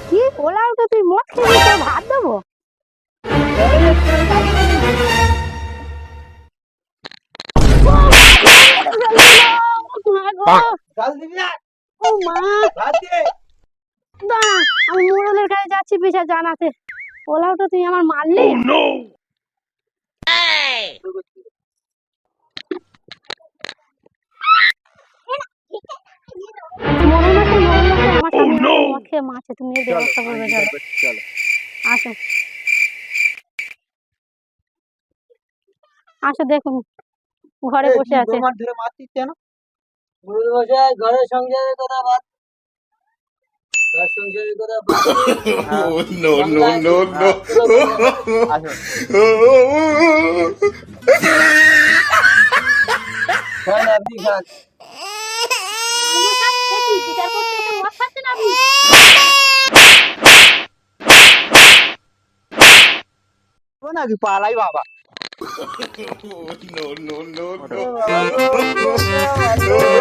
কি বলার তো তুই মদ খেয়ে তোর ভাত দেবো? ও মা, দাঁড়া, আমি মোড়লের কাছে যাচ্ছি পিছা জানাতে। ওলাউটা তুই আমার মারলি। মোড়ল মশাই, আমার স্বামী মদ খেয়ে মারছে, তুমি এর ব্যবস্থা করবে। চলো আসো আসো, দেখুন ঘরে বসে আছে। ঘরের সংসারের কথা বাদ, ঘর সংসারের কথা বাদ। No, no, no, no. খান, আপনি খান। বিচার করতে এসে মদ খাচ্ছেন আপনি? নাকি পালাই বাবা। No, no, no, no. বাবা গো, বাবা,